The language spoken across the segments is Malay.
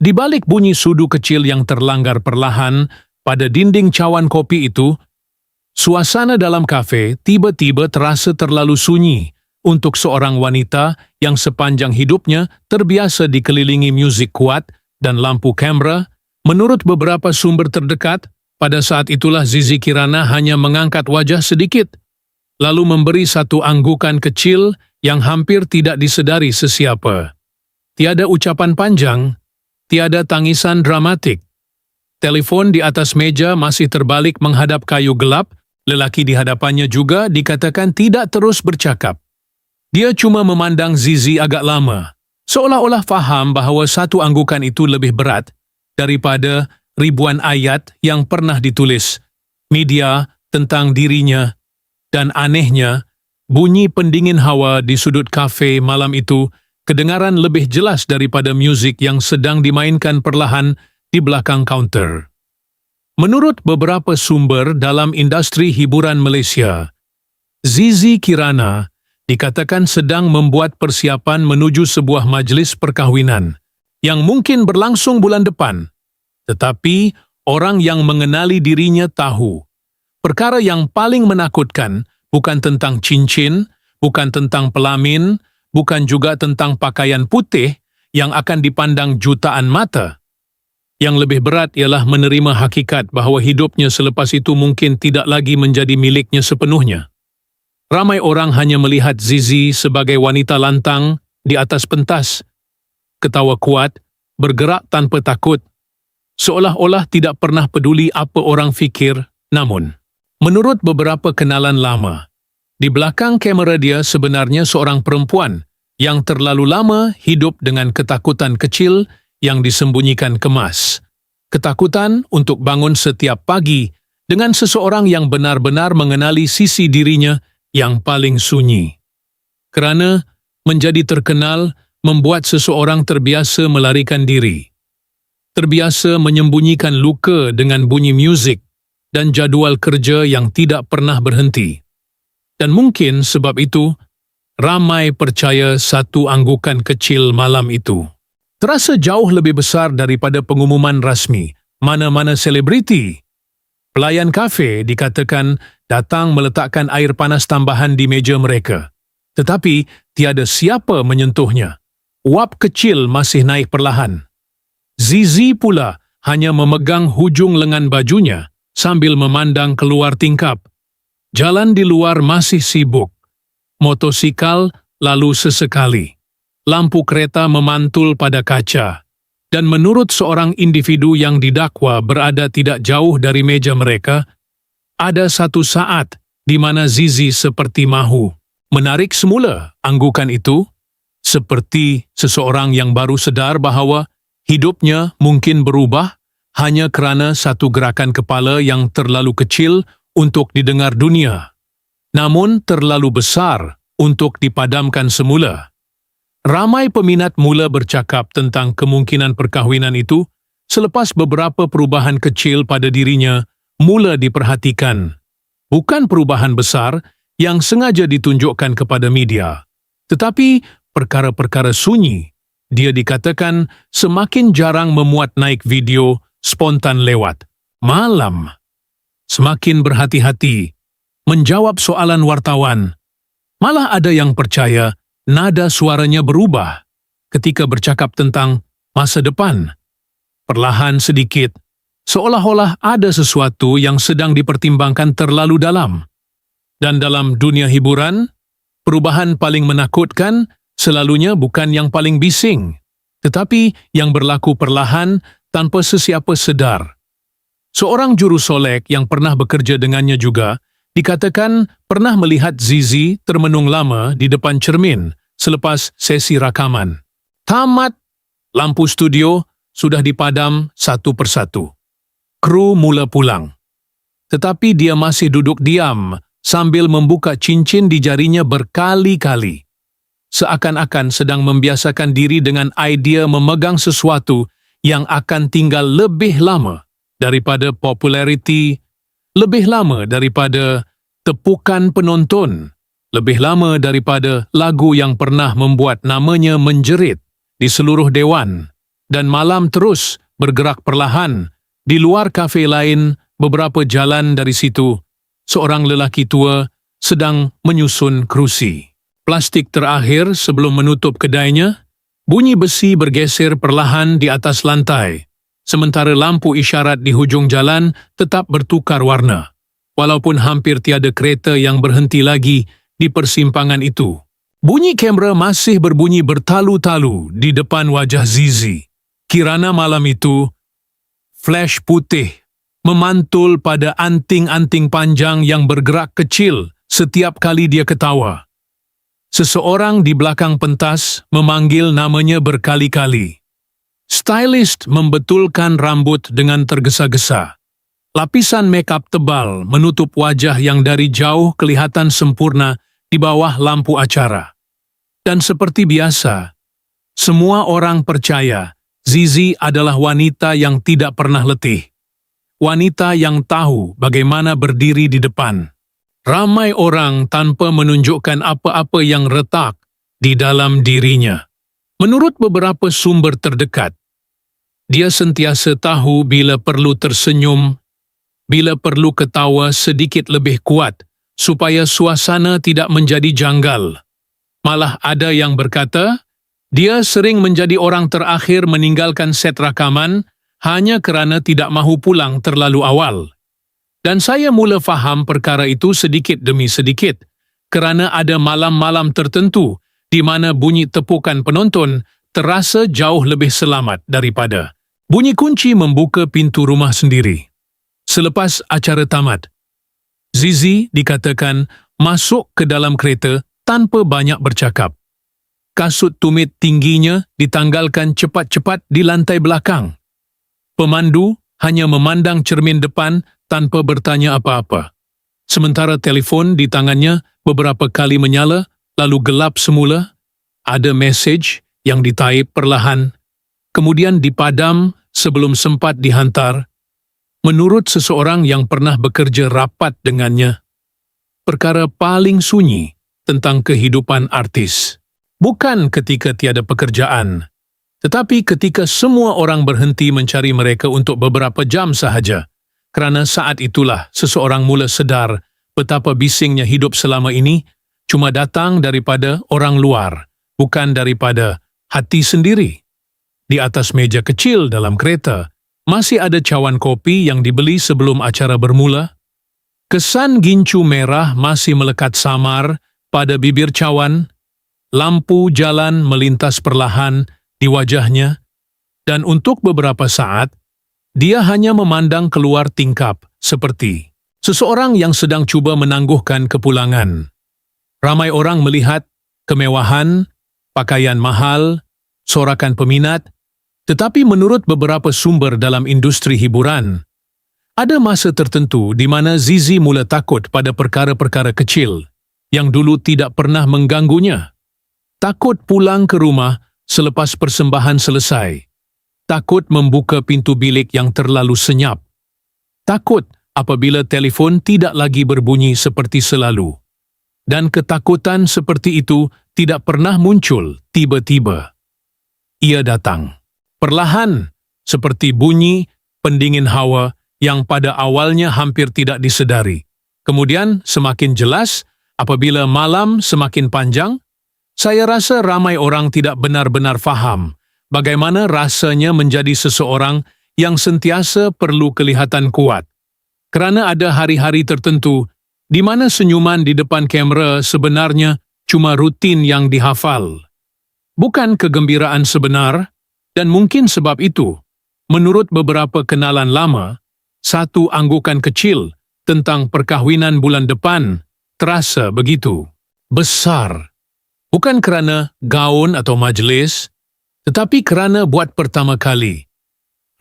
Di balik bunyi sudu kecil yang terlanggar perlahan pada dinding cawan kopi itu, suasana dalam kafe tiba-tiba terasa terlalu sunyi untuk seorang wanita yang sepanjang hidupnya terbiasa dikelilingi muzik kuat dan lampu kamera. Menurut beberapa sumber terdekat, pada saat itulah Zizi Kirana hanya mengangkat wajah sedikit, lalu memberi satu anggukan kecil yang hampir tidak disedari sesiapa. Tiada ucapan panjang, tiada tangisan dramatik. Telepon di atas meja masih terbalik menghadap kayu gelap, lelaki di hadapannya juga dikatakan tidak terus bercakap. Dia cuma memandang Zizi agak lama, seolah-olah faham bahawa satu anggukan itu lebih berat daripada ribuan ayat yang pernah ditulis media tentang dirinya. Dan anehnya, bunyi pendingin hawa di sudut kafe malam itu kedengaran lebih jelas daripada muzik yang sedang dimainkan perlahan di belakang kaunter. Menurut beberapa sumber dalam industri hiburan Malaysia, Zizi Kirana dikatakan sedang membuat persiapan menuju sebuah majlis perkahwinan yang mungkin berlangsung bulan depan. Tetapi orang yang mengenali dirinya tahu, perkara yang paling menakutkan bukan tentang cincin, bukan tentang pelamin, bukan juga tentang pakaian putih yang akan dipandang jutaan mata. Yang lebih berat ialah menerima hakikat bahawa hidupnya selepas itu mungkin tidak lagi menjadi miliknya sepenuhnya. Ramai orang hanya melihat Zizi sebagai wanita lantang di atas pentas, ketawa kuat, bergerak tanpa takut, seolah-olah tidak pernah peduli apa orang fikir. Namun, menurut beberapa kenalan lama, di belakang kamera dia sebenarnya seorang perempuan yang terlalu lama hidup dengan ketakutan kecil yang disembunyikan kemas. Ketakutan untuk bangun setiap pagi dengan seseorang yang benar-benar mengenali sisi dirinya yang paling sunyi. Kerana menjadi terkenal membuat seseorang terbiasa melarikan diri. Terbiasa menyembunyikan luka dengan bunyi muzik dan jadual kerja yang tidak pernah berhenti. Dan mungkin sebab itu, ramai percaya satu anggukan kecil malam itu terasa jauh lebih besar daripada pengumuman rasmi mana-mana selebriti. Pelayan kafe dikatakan datang meletakkan air panas tambahan di meja mereka. Tetapi tiada siapa menyentuhnya. Uap kecil masih naik perlahan. Zizi pula hanya memegang hujung lengan bajunya sambil memandang keluar tingkap. Jalan di luar masih sibuk. Motosikal lalu sesekali. Lampu kereta memantul pada kaca. Dan menurut seorang individu yang didakwa berada tidak jauh dari meja mereka, ada satu saat di mana Zizi seperti mahu menarik semula anggukan itu, seperti seseorang yang baru sedar bahawa hidupnya mungkin berubah hanya kerana satu gerakan kepala yang terlalu kecil untuk didengar dunia, namun terlalu besar untuk dipadamkan semula. Ramai peminat mula bercakap tentang kemungkinan perkahwinan itu selepas beberapa perubahan kecil pada dirinya mula diperhatikan. Bukan perubahan besar yang sengaja ditunjukkan kepada media, tetapi perkara-perkara sunyi. Dia dikatakan semakin jarang memuat naik video spontan lewat malam. Semakin berhati-hati menjawab soalan wartawan. Malah ada yang percaya nada suaranya berubah ketika bercakap tentang masa depan. Perlahan sedikit, seolah-olah ada sesuatu yang sedang dipertimbangkan terlalu dalam. Dan dalam dunia hiburan, perubahan paling menakutkan selalunya bukan yang paling bising, tetapi yang berlaku perlahan tanpa sesiapa sedar. Seorang juru solek yang pernah bekerja dengannya juga dikatakan pernah melihat Zizi termenung lama di depan cermin selepas sesi rakaman. Tamat, lampu studio sudah dipadam satu persatu. Kru mula pulang. Tetapi dia masih duduk diam sambil membuka cincin di jarinya berkali-kali. Seakan-akan sedang membiasakan diri dengan idea memegang sesuatu yang akan tinggal lebih lama daripada populariti, lebih lama daripada tepukan penonton, lebih lama daripada lagu yang pernah membuat namanya menjerit di seluruh dewan. Dan malam terus bergerak perlahan. Di luar kafe lain, beberapa jalan dari situ, seorang lelaki tua sedang menyusun kerusi. Plastik terakhir sebelum menutup kedainya, bunyi besi bergeser perlahan di atas lantai, sementara lampu isyarat di hujung jalan tetap bertukar warna, walaupun hampir tiada kereta yang berhenti lagi di persimpangan itu. Bunyi kamera masih berbunyi bertalu-talu di depan wajah Zizi. Kirana malam itu, flash putih memantul pada anting-anting panjang yang bergerak kecil setiap kali dia ketawa. Seseorang di belakang pentas memanggil namanya berkali-kali. Stylist membetulkan rambut dengan tergesa-gesa. Lapisan makeup tebal menutup wajah yang dari jauh kelihatan sempurna di bawah lampu acara. Dan seperti biasa, semua orang percaya Zizi adalah wanita yang tidak pernah letih. Wanita yang tahu bagaimana berdiri di depan. Ramai orang tanpa menunjukkan apa-apa yang retak di dalam dirinya. Menurut beberapa sumber terdekat, dia sentiasa tahu bila perlu tersenyum, bila perlu ketawa sedikit lebih kuat, supaya suasana tidak menjadi janggal. Malah ada yang berkata, dia sering menjadi orang terakhir meninggalkan set rakaman hanya kerana tidak mahu pulang terlalu awal. Dan saya mula faham perkara itu sedikit demi sedikit, kerana ada malam-malam tertentu di mana bunyi tepukan penonton terasa jauh lebih selamat daripada bunyi kunci membuka pintu rumah sendiri. Selepas acara tamat, Zizi dikatakan masuk ke dalam kereta tanpa banyak bercakap. Kasut tumit tingginya ditanggalkan cepat-cepat di lantai belakang. Pemandu hanya memandang cermin depan tanpa bertanya apa-apa. Sementara telefon di tangannya beberapa kali menyala, lalu gelap semula. Ada mesej yang ditaip perlahan, kemudian dipadam sebelum sempat dihantar. Menurut seseorang yang pernah bekerja rapat dengannya, perkara paling sunyi tentang kehidupan artis. Bukan ketika tiada pekerjaan, tetapi ketika semua orang berhenti mencari mereka untuk beberapa jam sahaja. Kerana saat itulah seseorang mula sedar betapa bisingnya hidup selama ini cuma datang daripada orang luar, bukan daripada hati sendiri. Di atas meja kecil dalam kereta, masih ada cawan kopi yang dibeli sebelum acara bermula. Kesan gincu merah masih melekat samar pada bibir cawan. Lampu jalan melintas perlahan di wajahnya, dan untuk beberapa saat, dia hanya memandang keluar tingkap seperti seseorang yang sedang cuba menangguhkan kepulangan. Ramai orang melihat kemewahan, pakaian mahal, sorakan peminat, tetapi menurut beberapa sumber dalam industri hiburan, ada masa tertentu di mana Zizi mula takut pada perkara-perkara kecil yang dulu tidak pernah mengganggunya. Takut pulang ke rumah selepas persembahan selesai. Takut membuka pintu bilik yang terlalu senyap. Takut apabila telefon tidak lagi berbunyi seperti selalu. Dan ketakutan seperti itu tidak pernah muncul tiba-tiba. Ia datang perlahan, seperti bunyi pendingin hawa yang pada awalnya hampir tidak disedari. Kemudian semakin jelas apabila malam semakin panjang. Saya rasa ramai orang tidak benar-benar faham bagaimana rasanya menjadi seseorang yang sentiasa perlu kelihatan kuat. Kerana ada hari-hari tertentu di mana senyuman di depan kamera sebenarnya cuma rutin yang dihafal. Bukan kegembiraan sebenar, dan mungkin sebab itu, menurut beberapa kenalan lama, satu anggukan kecil tentang perkahwinan bulan depan terasa begitu besar. Bukan kerana gaun atau majlis, tetapi kerana buat pertama kali.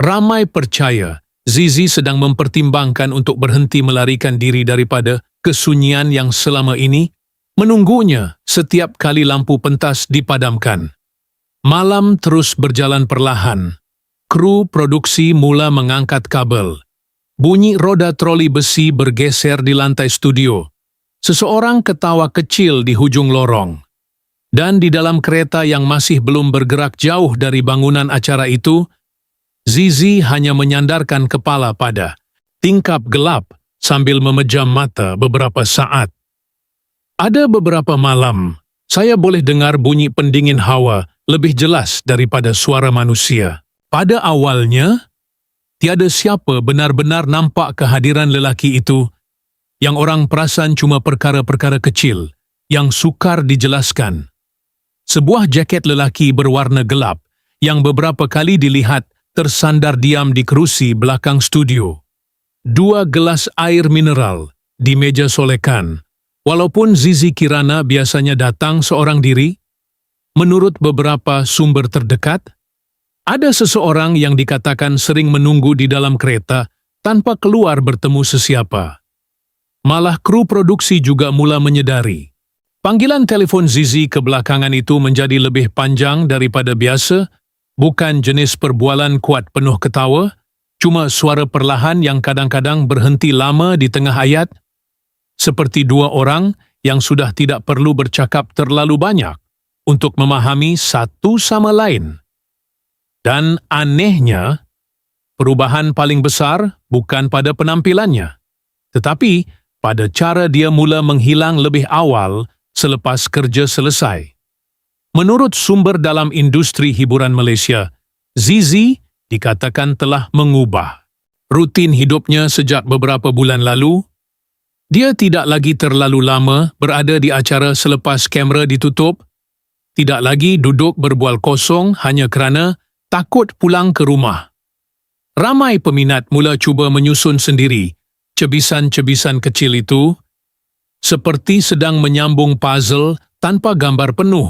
Ramai percaya Zizi sedang mempertimbangkan untuk berhenti melarikan diri daripada kesunyian yang selama ini menunggunya setiap kali lampu pentas dipadamkan. Malam terus berjalan perlahan. Kru produksi mula mengangkat kabel. Bunyi roda troli besi bergeser di lantai studio. Seseorang ketawa kecil di hujung lorong. Dan di dalam kereta yang masih belum bergerak jauh dari bangunan acara itu, Zizi hanya menyandarkan kepala pada tingkap gelap sambil memejam mata beberapa saat. Ada beberapa malam, saya boleh dengar bunyi pendingin hawa lebih jelas daripada suara manusia. Pada awalnya, tiada siapa benar-benar nampak kehadiran lelaki itu, yang orang perasan cuma perkara-perkara kecil yang sukar dijelaskan. Sebuah jaket lelaki berwarna gelap yang beberapa kali dilihat tersandar diam di kerusi belakang studio. 2 gelas air mineral di meja solekan. Walaupun Zizi Kirana biasanya datang seorang diri, menurut beberapa sumber terdekat, ada seseorang yang dikatakan sering menunggu di dalam kereta tanpa keluar bertemu sesiapa. Malah kru produksi juga mula menyedari. Panggilan telefon Zizi kebelakangan itu menjadi lebih panjang daripada biasa, bukan jenis perbualan kuat penuh ketawa, cuma suara perlahan yang kadang-kadang berhenti lama di tengah ayat, seperti 2 orang yang sudah tidak perlu bercakap terlalu banyak untuk memahami satu sama lain. Dan anehnya, perubahan paling besar bukan pada penampilannya, tetapi pada cara dia mula menghilang lebih awal selepas kerja selesai. Menurut sumber dalam industri hiburan Malaysia, Zizi dikatakan telah mengubah rutin hidupnya sejak beberapa bulan lalu. Dia tidak lagi terlalu lama berada di acara selepas kamera ditutup, tidak lagi duduk berbual kosong hanya kerana takut pulang ke rumah. Ramai peminat mula cuba menyusun sendiri cebisan-cebisan kecil itu, seperti sedang menyambung puzzle tanpa gambar penuh.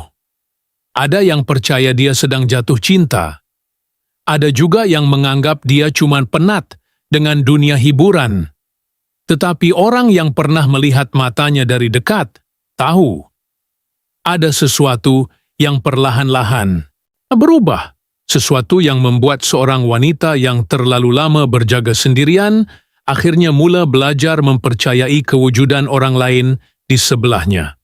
Ada yang percaya dia sedang jatuh cinta. Ada juga yang menganggap dia cuma penat dengan dunia hiburan. Tetapi orang yang pernah melihat matanya dari dekat tahu ada sesuatu yang perlahan-lahan berubah. Sesuatu yang membuat seorang wanita yang terlalu lama berjaga sendirian akhirnya mula belajar mempercayai kewujudan orang lain di sebelahnya.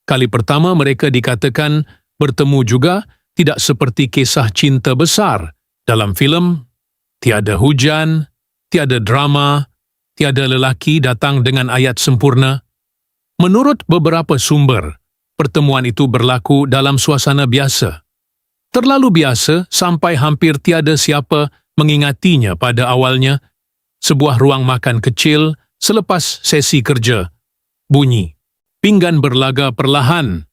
Kali pertama mereka dikatakan bertemu juga tidak seperti kisah cinta besar dalam filem. Tiada hujan, tiada drama, tiada lelaki datang dengan ayat sempurna. Menurut beberapa sumber, pertemuan itu berlaku dalam suasana biasa. Terlalu biasa sampai hampir tiada siapa mengingatinya pada awalnya. Sebuah ruang makan kecil selepas sesi kerja. Bunyi pinggan berlaga perlahan.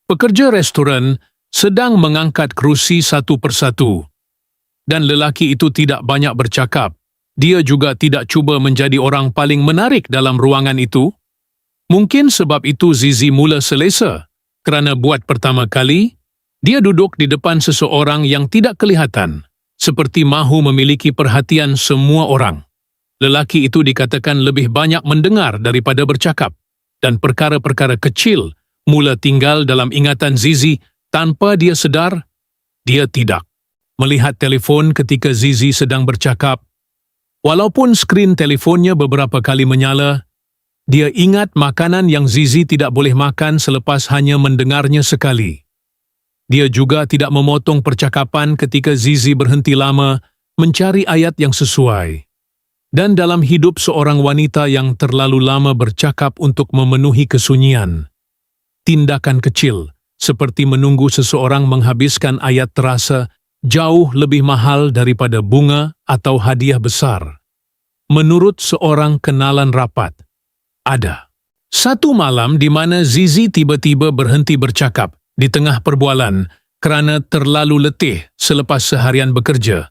Pekerja restoran sedang mengangkat kerusi satu persatu. Dan lelaki itu tidak banyak bercakap. Dia juga tidak cuba menjadi orang paling menarik dalam ruangan itu. Mungkin sebab itu Zizi mula selesa, kerana buat pertama kali, dia duduk di depan seseorang yang tidak kelihatan, seperti mahu memiliki perhatian semua orang. Lelaki itu dikatakan lebih banyak mendengar daripada bercakap, dan perkara-perkara kecil mula tinggal dalam ingatan Zizi tanpa dia sedar. Dia tidak melihat telefon ketika Zizi sedang bercakap. Walaupun skrin telefonnya beberapa kali menyala, dia ingat makanan yang Zizi tidak boleh makan selepas hanya mendengarnya sekali. Dia juga tidak memotong percakapan ketika Zizi berhenti lama mencari ayat yang sesuai. Dan dalam hidup seorang wanita yang terlalu lama bercakap untuk memenuhi kesunyian, tindakan kecil seperti menunggu seseorang menghabiskan ayat terasa jauh lebih mahal daripada bunga atau hadiah besar. Menurut seorang kenalan rapat, ada satu malam di mana Zizi tiba-tiba berhenti bercakap di tengah perbualan kerana terlalu letih selepas seharian bekerja.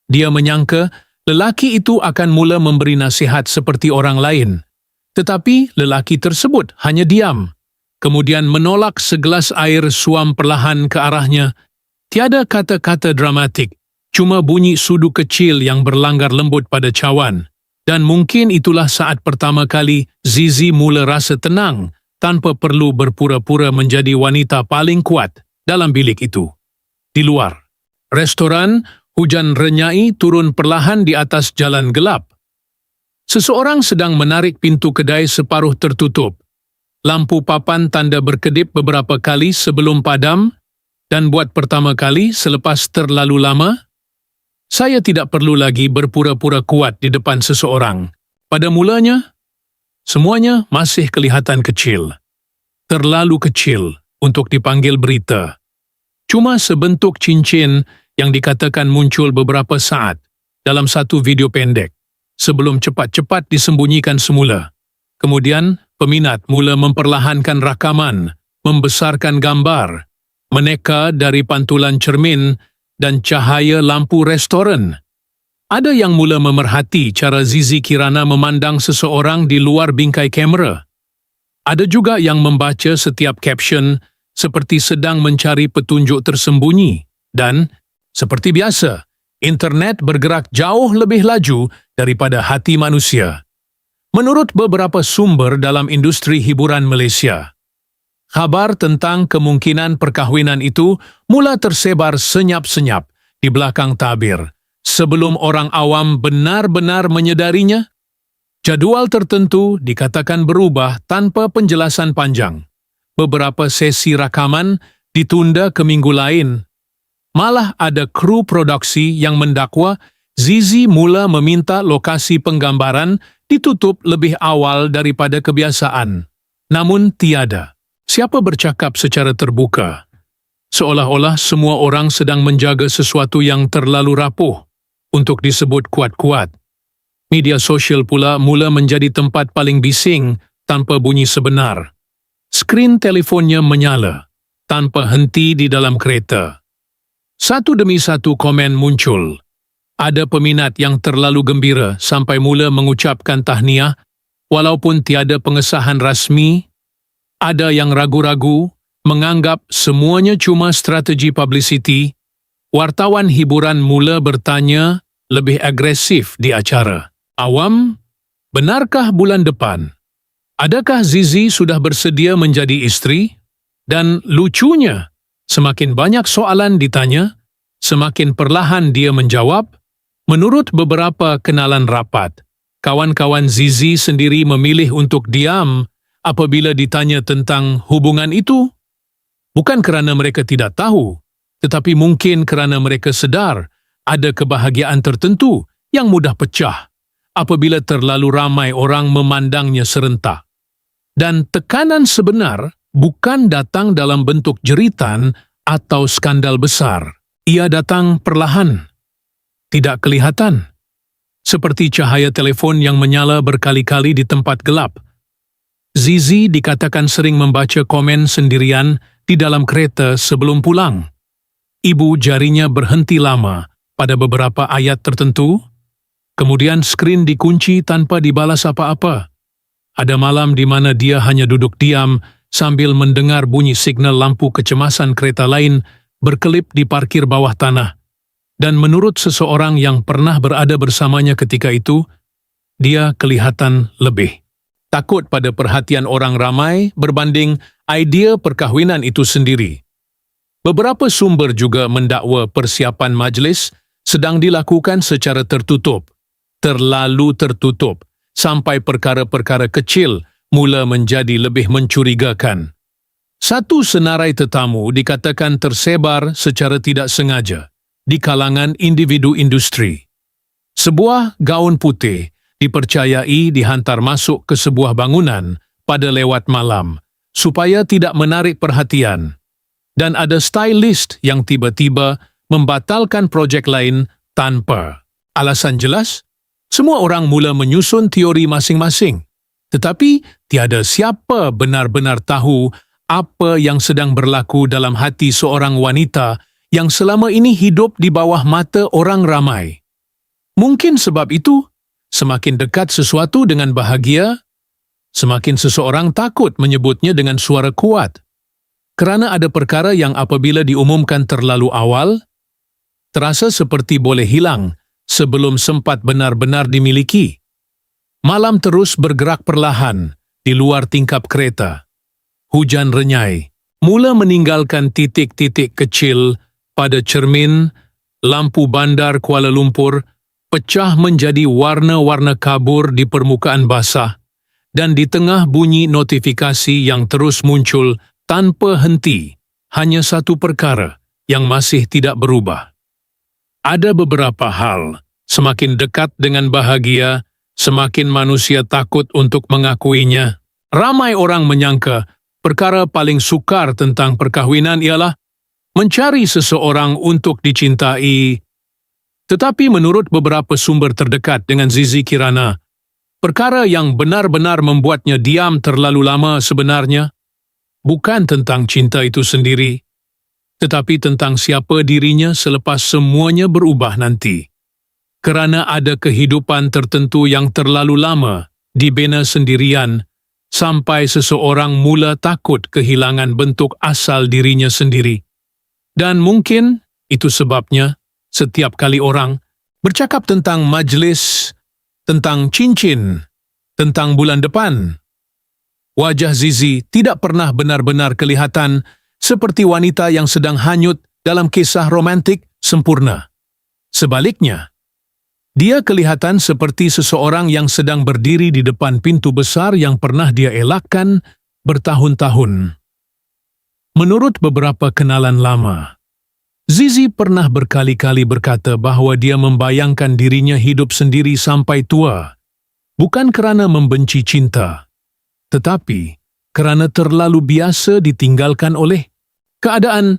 Dia menyangka lelaki itu akan mula memberi nasihat seperti orang lain, tetapi lelaki tersebut hanya diam, kemudian menolak segelas air suam perlahan ke arahnya. Tiada kata-kata dramatik, cuma bunyi sudu kecil yang berlanggar lembut pada cawan. Dan mungkin itulah saat pertama kali Zizi mula rasa tenang tanpa perlu berpura-pura menjadi wanita paling kuat dalam bilik itu. Di luar restoran, hujan renyai turun perlahan di atas jalan gelap. Seseorang sedang menarik pintu kedai separuh tertutup. lampu papan tanda berkedip beberapa kali sebelum padam dan buat pertama kali selepas terlalu lama? Saya tidak perlu lagi berpura-pura kuat di depan seseorang. Pada mulanya, semuanya masih kelihatan kecil. Terlalu kecil untuk dipanggil berita. Cuma sebentuk cincin yang dikatakan muncul beberapa saat dalam satu video pendek, sebelum cepat-cepat disembunyikan semula. Kemudian, peminat mula memperlahankan rakaman, membesarkan gambar, meneka dari pantulan cermin dan cahaya lampu restoran. Ada yang mula memerhati cara Zizi Kirana memandang seseorang di luar bingkai kamera. Ada juga yang membaca setiap caption seperti sedang mencari petunjuk tersembunyi. Dan, seperti biasa, internet bergerak jauh lebih laju daripada hati manusia. Menurut beberapa sumber dalam industri hiburan Malaysia, kabar tentang kemungkinan perkahwinan itu mula tersebar senyap-senyap di belakang tabir. Sebelum orang awam benar-benar menyedarinya, jadual tertentu dikatakan berubah tanpa penjelasan panjang. Beberapa sesi rakaman ditunda ke minggu lain. Malah ada kru produksi yang mendakwa Zizi mula meminta lokasi penggambaran ditutup lebih awal daripada kebiasaan. Namun tiada siapa bercakap secara terbuka. Seolah-olah semua orang sedang menjaga sesuatu yang terlalu rapuh untuk disebut kuat-kuat. Media sosial pula mula menjadi tempat paling bising tanpa bunyi sebenar. Skrin telefonnya menyala tanpa henti di dalam kereta. Satu demi satu komen muncul. Ada peminat yang terlalu gembira sampai mula mengucapkan tahniah walaupun tiada pengesahan rasmi. Ada yang ragu-ragu, menganggap semuanya cuma strategi publicity. Wartawan hiburan mula bertanya lebih agresif di acara. Awam, benarkah bulan depan? Adakah Zizi sudah bersedia menjadi isteri? Dan lucunya, semakin banyak soalan ditanya, semakin perlahan dia menjawab. Menurut beberapa kenalan rapat, kawan-kawan Zizi sendiri memilih untuk diam apabila ditanya tentang hubungan itu. Bukan kerana mereka tidak tahu, tetapi mungkin kerana mereka sedar ada kebahagiaan tertentu yang mudah pecah apabila terlalu ramai orang memandangnya serentak. Dan tekanan sebenar bukan datang dalam bentuk jeritan atau skandal besar. Ia datang perlahan, tidak kelihatan, seperti cahaya telefon yang menyala berkali-kali di tempat gelap. Zizi dikatakan sering membaca komen sendirian di dalam kereta sebelum pulang. Ibu jarinya berhenti lama pada beberapa ayat tertentu, kemudian skrin dikunci tanpa dibalas apa-apa. Ada malam di mana dia hanya duduk diam sambil mendengar bunyi signal lampu kecemasan kereta lain berkelip di parkir bawah tanah. Dan menurut seseorang yang pernah berada bersamanya ketika itu, dia kelihatan lebih takut pada perhatian orang ramai berbanding idea perkahwinan itu sendiri. Beberapa sumber juga mendakwa persiapan majlis sedang dilakukan secara tertutup, terlalu tertutup, sampai perkara-perkara kecil mula menjadi lebih mencurigakan. Satu senarai tetamu dikatakan tersebar secara tidak sengaja di kalangan individu industri. Sebuah gaun putih dipercayai dihantar masuk ke sebuah bangunan pada lewat malam supaya tidak menarik perhatian. Dan ada stylist yang tiba-tiba membatalkan projek lain tanpa alasan jelas. Semua orang mula menyusun teori masing-masing. Tetapi tiada siapa benar-benar tahu apa yang sedang berlaku dalam hati seorang wanita yang selama ini hidup di bawah mata orang ramai. Mungkin sebab itu, semakin dekat sesuatu dengan bahagia, semakin seseorang takut menyebutnya dengan suara kuat. Kerana ada perkara yang apabila diumumkan terlalu awal, terasa seperti boleh hilang sebelum sempat benar-benar dimiliki. Malam terus bergerak perlahan di luar tingkap kereta. Hujan renyai mula meninggalkan titik-titik kecil pada cermin. Lampu bandar Kuala Lumpur pecah menjadi warna-warna kabur di permukaan basah, Dan di tengah bunyi notifikasi yang terus muncul tanpa henti, hanya satu perkara yang masih tidak berubah. Ada beberapa hal, semakin dekat dengan bahagia, semakin manusia takut untuk mengakuinya. Ramai orang menyangka perkara paling sukar tentang perkahwinan ialah mencari seseorang untuk dicintai. Tetapi menurut beberapa sumber terdekat dengan Zizi Kirana, perkara yang benar-benar membuatnya diam terlalu lama sebenarnya bukan tentang cinta itu sendiri, tetapi tentang siapa dirinya selepas semuanya berubah nanti. Kerana ada kehidupan tertentu yang terlalu lama dibina sendirian, sampai seseorang mula takut kehilangan bentuk asal dirinya sendiri. Dan mungkin itu sebabnya setiap kali orang bercakap tentang majlis, tentang cincin, tentang bulan depan, wajah Zizi tidak pernah benar-benar kelihatan seperti wanita yang sedang hanyut dalam kisah romantik sempurna. Sebaliknya, dia kelihatan seperti seseorang yang sedang berdiri di depan pintu besar yang pernah dia elakkan bertahun-tahun. Menurut beberapa kenalan lama, Zizi pernah berkali-kali berkata bahawa dia membayangkan dirinya hidup sendiri sampai tua, bukan kerana membenci cinta, tetapi kerana terlalu biasa ditinggalkan oleh keadaan,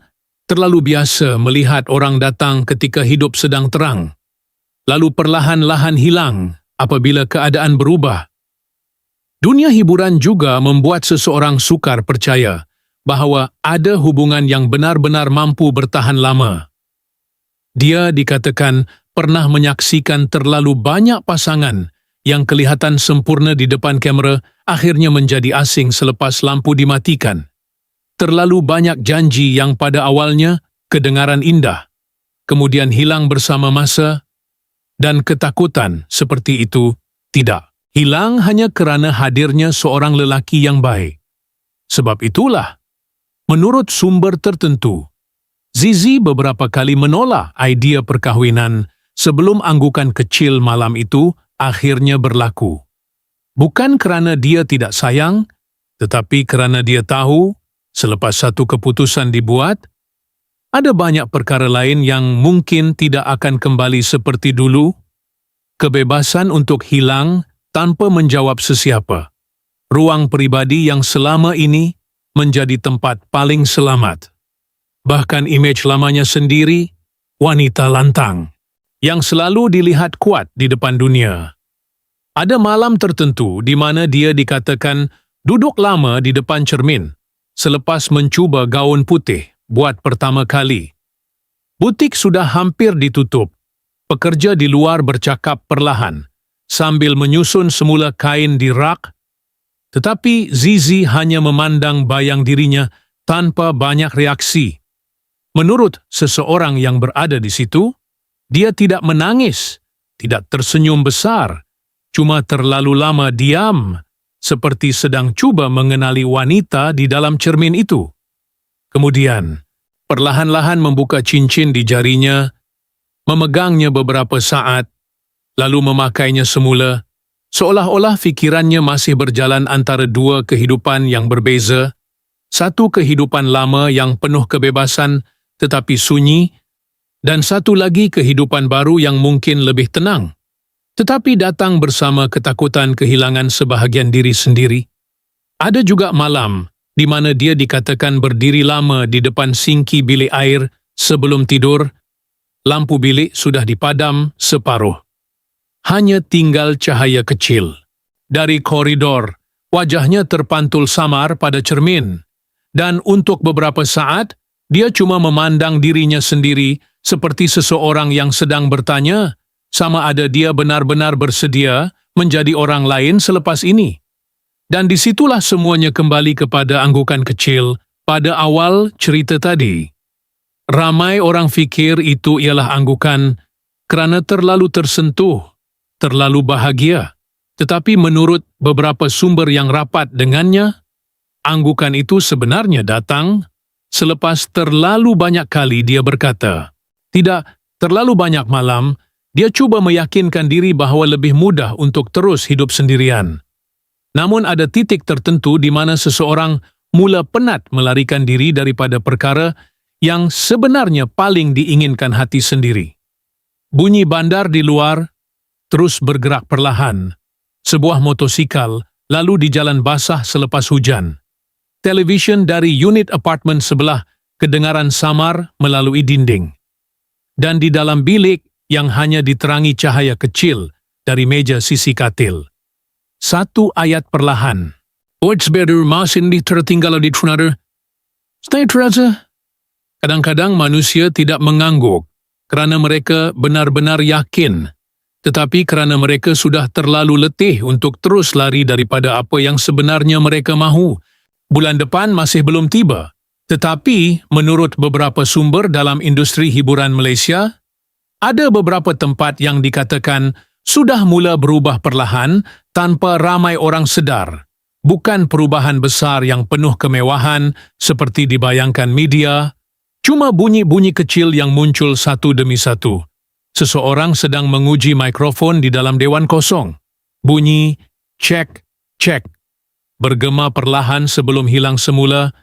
terlalu biasa melihat orang datang ketika hidup sedang terang, lalu perlahan-lahan hilang apabila keadaan berubah. Dunia hiburan juga membuat seseorang sukar percaya bahawa ada hubungan yang benar-benar mampu bertahan lama. Dia dikatakan pernah menyaksikan terlalu banyak pasangan yang kelihatan sempurna di depan kamera akhirnya menjadi asing selepas lampu dimatikan. Terlalu banyak janji yang pada awalnya kedengaran indah, kemudian hilang bersama masa, dan ketakutan seperti itu tidak hilang hanya kerana hadirnya seorang lelaki yang baik. Sebab itulah, menurut sumber tertentu, Zizi beberapa kali menolak idea perkahwinan sebelum anggukan kecil malam itu akhirnya berlaku. Bukan kerana dia tidak sayang, tetapi kerana dia tahu, selepas satu keputusan dibuat, ada banyak perkara lain yang mungkin tidak akan kembali seperti dulu. Kebebasan untuk hilang tanpa menjawab sesiapa. Ruang pribadi yang selama ini menjadi tempat paling selamat. Bahkan imej lamanya sendiri, wanita lantang, yang selalu dilihat kuat di depan dunia. Ada malam tertentu di mana dia dikatakan duduk lama di depan cermin selepas mencuba gaun putih buat pertama kali. Butik sudah hampir ditutup. Pekerja di luar bercakap perlahan sambil menyusun semula kain di rak. Tetapi Zizi hanya memandang bayang dirinya tanpa banyak reaksi. Menurut seseorang yang berada di situ, dia tidak menangis, tidak tersenyum besar, cuma terlalu lama diam, seperti sedang cuba mengenali wanita di dalam cermin itu. Kemudian, perlahan-lahan membuka cincin di jarinya, memegangnya beberapa saat, lalu memakainya semula, seolah-olah fikirannya masih berjalan antara dua kehidupan yang berbeza, satu kehidupan lama yang penuh kebebasan tetapi sunyi, dan satu lagi kehidupan baru yang mungkin lebih tenang, tetapi datang bersama ketakutan kehilangan sebahagian diri sendiri. Ada juga malam di mana dia dikatakan berdiri lama di depan sinki bilik air sebelum tidur, lampu bilik sudah dipadam separuh. Hanya tinggal cahaya kecil. Dari koridor, wajahnya terpantul samar pada cermin, dan untuk beberapa saat, dia cuma memandang dirinya sendiri seperti seseorang yang sedang bertanya, sama ada dia benar-benar bersedia menjadi orang lain selepas ini. Dan disitulah semuanya kembali kepada anggukan kecil pada awal cerita tadi. Ramai orang fikir itu ialah anggukan kerana terlalu tersentuh, terlalu bahagia. Tetapi menurut beberapa sumber yang rapat dengannya, anggukan itu sebenarnya datang selepas terlalu banyak kali dia berkata, tidak terlalu banyak malam, dia cuba meyakinkan diri bahawa lebih mudah untuk terus hidup sendirian. Namun ada titik tertentu di mana seseorang mula penat melarikan diri daripada perkara yang sebenarnya paling diinginkan hati sendiri. Bunyi bandar di luar terus bergerak perlahan. Sebuah motosikal lalu di jalan basah selepas hujan. Televisyen dari unit apartemen sebelah kedengaran samar melalui dinding. Dan di dalam bilik yang hanya diterangi cahaya kecil dari meja sisi katil. Satu ayat perlahan. What's better masih tertinggal di Twitter? Stay terasa. Kadang-kadang manusia tidak mengangguk kerana mereka benar-benar yakin, tetapi kerana mereka sudah terlalu letih untuk terus lari daripada apa yang sebenarnya mereka mahu. Bulan depan masih belum tiba, tetapi menurut beberapa sumber dalam industri hiburan Malaysia, ada beberapa tempat yang dikatakan sudah mula berubah perlahan tanpa ramai orang sedar. Bukan perubahan besar yang penuh kemewahan seperti dibayangkan media, cuma bunyi-bunyi kecil yang muncul satu demi satu. Seseorang sedang menguji mikrofon di dalam dewan kosong. Bunyi, cek, cek. Bergema perlahan sebelum hilang semula.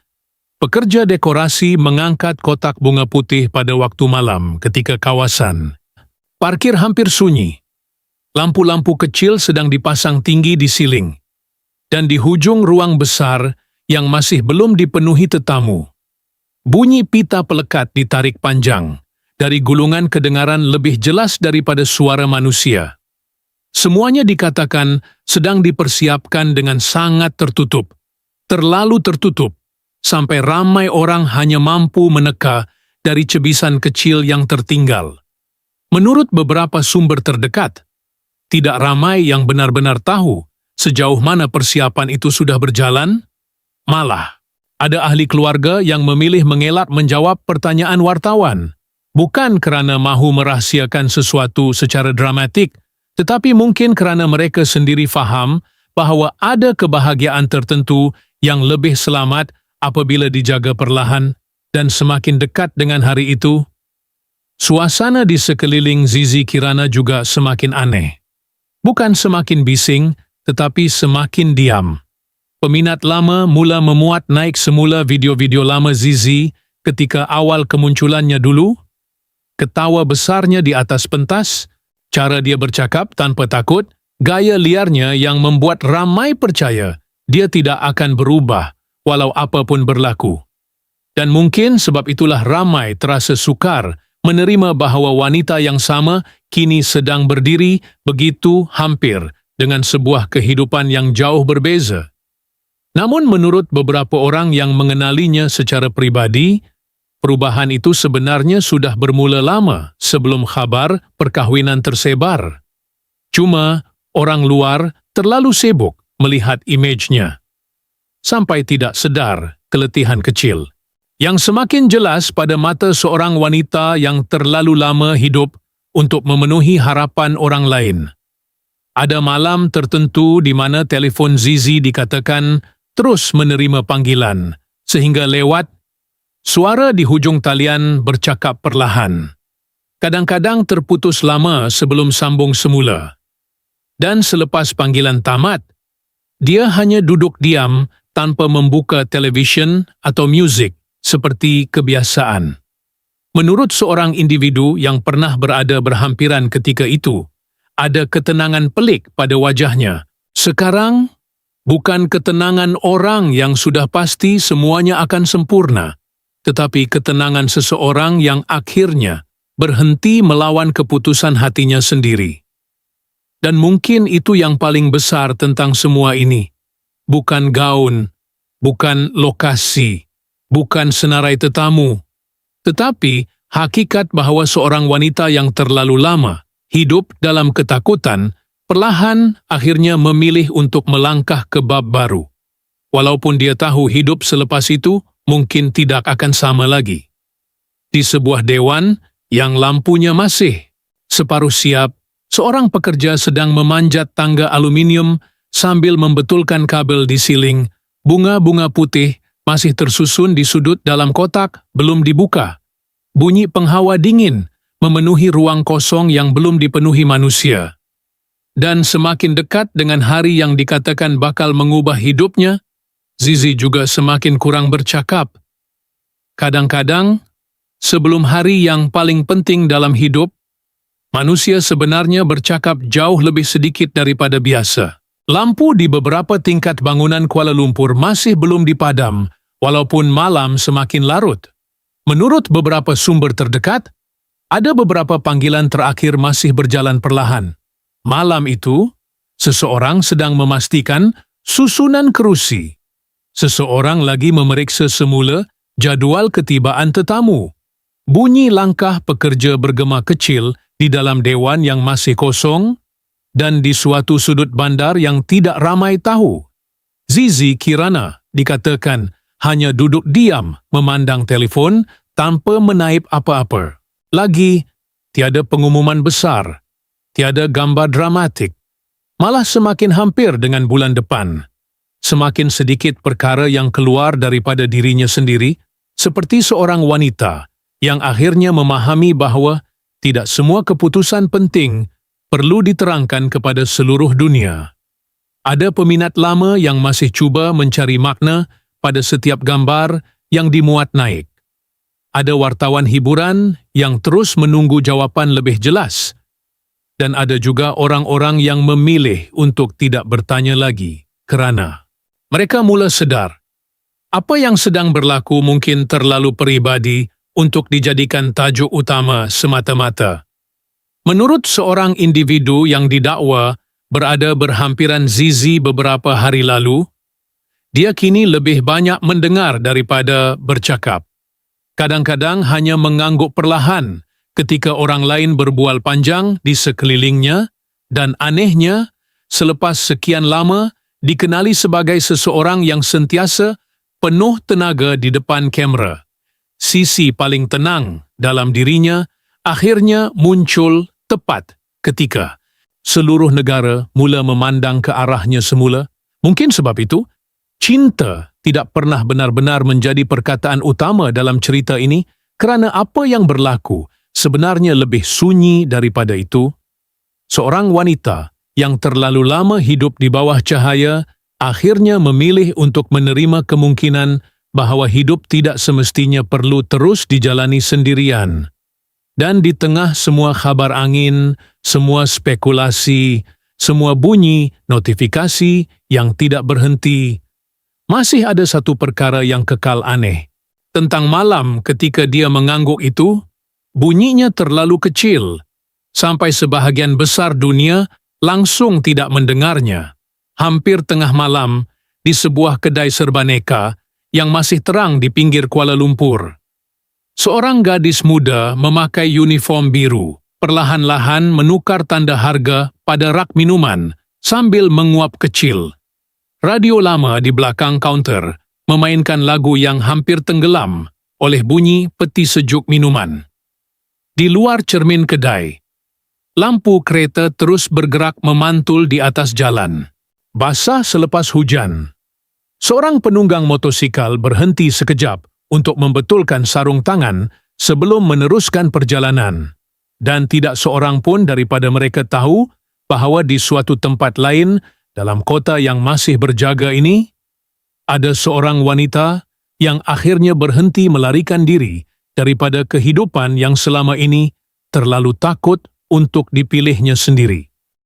Pekerja dekorasi mengangkat kotak bunga putih pada waktu malam ketika kawasan. Parkir hampir sunyi. Lampu-lampu kecil sedang dipasang tinggi di siling. Dan di hujung ruang besar yang masih belum dipenuhi tetamu. Bunyi pita pelekat ditarik panjang. Dari gulungan kedengaran lebih jelas daripada suara manusia. Semuanya dikatakan sedang dipersiapkan dengan sangat tertutup. Terlalu tertutup. Sampai ramai orang hanya mampu meneka dari cebisan kecil yang tertinggal. Menurut beberapa sumber terdekat, tidak ramai yang benar-benar tahu sejauh mana persiapan itu sudah berjalan. Malah, ada ahli keluarga yang memilih mengelak menjawab pertanyaan wartawan. Bukan kerana mahu merahsiakan sesuatu secara dramatik, tetapi mungkin kerana mereka sendiri faham bahawa ada kebahagiaan tertentu yang lebih selamat apabila dijaga perlahan dan semakin dekat dengan hari itu. Suasana di sekeliling Zizi Kirana juga semakin aneh. Bukan semakin bising, tetapi semakin diam. Peminat lama mula memuat naik semula video-video lama Zizi ketika awal kemunculannya dulu. Ketawa besarnya di atas pentas, cara dia bercakap tanpa takut, gaya liarnya yang membuat ramai percaya dia tidak akan berubah walau apapun berlaku. Dan mungkin sebab itulah ramai terasa sukar menerima bahawa wanita yang sama kini sedang berdiri begitu hampir dengan sebuah kehidupan yang jauh berbeza. Namun menurut beberapa orang yang mengenalinya secara pribadi, perubahan itu sebenarnya sudah bermula lama sebelum khabar perkahwinan tersebar. Cuma orang luar terlalu sibuk melihat imejnya, sampai tidak sedar keletihan kecil yang semakin jelas pada mata seorang wanita yang terlalu lama hidup untuk memenuhi harapan orang lain. Ada malam tertentu di mana telefon Zizi dikatakan terus menerima panggilan, sehingga lewat, suara di hujung talian bercakap perlahan. Kadang-kadang terputus lama sebelum sambung semula. Dan selepas panggilan tamat, dia hanya duduk diam tanpa membuka televisyen atau muzik seperti kebiasaan. Menurut seorang individu yang pernah berada berhampiran ketika itu, ada ketenangan pelik pada wajahnya. Sekarang, bukan ketenangan orang yang sudah pasti semuanya akan sempurna, tetapi ketenangan seseorang yang akhirnya berhenti melawan keputusan hatinya sendiri. Dan mungkin itu yang paling besar tentang semua ini. Bukan gaun, bukan lokasi, bukan senarai tetamu, tetapi hakikat bahawa seorang wanita yang terlalu lama hidup dalam ketakutan perlahan akhirnya memilih untuk melangkah ke bab baru. Walaupun dia tahu hidup selepas itu mungkin tidak akan sama lagi. Di sebuah dewan yang lampunya masih separuh siap, seorang pekerja sedang memanjat tangga aluminium sambil membetulkan kabel di siling. Bunga-bunga putih masih tersusun di sudut dalam kotak belum dibuka. Bunyi penghawa dingin memenuhi ruang kosong yang belum dipenuhi manusia. Dan semakin dekat dengan hari yang dikatakan bakal mengubah hidupnya, Zizi juga semakin kurang bercakap. Kadang-kadang, sebelum hari yang paling penting dalam hidup, manusia sebenarnya bercakap jauh lebih sedikit daripada biasa. Lampu di beberapa tingkat bangunan Kuala Lumpur masih belum dipadam, walaupun malam semakin larut. Menurut beberapa sumber terdekat, ada beberapa panggilan terakhir masih berjalan perlahan. Malam itu, seseorang sedang memastikan susunan kerusi. Seseorang lagi memeriksa semula jadual ketibaan tetamu. Bunyi langkah pekerja bergema kecil di dalam dewan yang masih kosong dan di suatu sudut bandar yang tidak ramai tahu. Zizi Kirana dikatakan hanya duduk diam memandang telefon tanpa menaip apa-apa. Lagi, tiada pengumuman besar. Tiada gambar dramatik, malah semakin hampir dengan bulan depan. Semakin sedikit perkara yang keluar daripada dirinya sendiri, seperti seorang wanita yang akhirnya memahami bahawa tidak semua keputusan penting perlu diterangkan kepada seluruh dunia. Ada peminat lama yang masih cuba mencari makna pada setiap gambar yang dimuat naik. Ada wartawan hiburan yang terus menunggu jawapan lebih jelas. Dan ada juga orang-orang yang memilih untuk tidak bertanya lagi kerana mereka mula sedar apa yang sedang berlaku mungkin terlalu peribadi untuk dijadikan tajuk utama semata-mata. Menurut seorang individu yang didakwa berada berhampiran Zizi beberapa hari lalu, dia kini lebih banyak mendengar daripada bercakap. Kadang-kadang hanya mengangguk perlahan ketika orang lain berbual panjang di sekelilingnya, dan anehnya, selepas sekian lama dikenali sebagai seseorang yang sentiasa penuh tenaga di depan kamera. Sisi paling tenang dalam dirinya akhirnya muncul tepat ketika seluruh negara mula memandang ke arahnya semula. Mungkin sebab itu, cinta tidak pernah benar-benar menjadi perkataan utama dalam cerita ini kerana apa yang berlaku sebenarnya lebih sunyi daripada itu. Seorang wanita yang terlalu lama hidup di bawah cahaya akhirnya memilih untuk menerima kemungkinan bahawa hidup tidak semestinya perlu terus dijalani sendirian. Dan di tengah semua khabar angin, semua spekulasi, semua bunyi notifikasi yang tidak berhenti, masih ada satu perkara yang kekal aneh. Tentang malam ketika dia mengangguk itu, bunyinya terlalu kecil, sampai sebahagian besar dunia langsung tidak mendengarnya. Hampir tengah malam, di sebuah kedai serbaneka yang masih terang di pinggir Kuala Lumpur. Seorang gadis muda memakai uniform biru, perlahan-lahan menukar tanda harga pada rak minuman sambil menguap kecil. Radio lama di belakang kaunter memainkan lagu yang hampir tenggelam oleh bunyi peti sejuk minuman. Di luar cermin kedai, lampu kereta terus bergerak memantul di atas jalan. Basah selepas hujan. Seorang penunggang motosikal berhenti sekejap untuk membetulkan sarung tangan sebelum meneruskan perjalanan. Dan tidak seorang pun daripada mereka tahu bahawa di suatu tempat lain dalam kota yang masih berjaga ini, ada seorang wanita yang akhirnya berhenti melarikan diri daripada kehidupan yang selama ini terlalu takut untuk dipilihnya sendiri.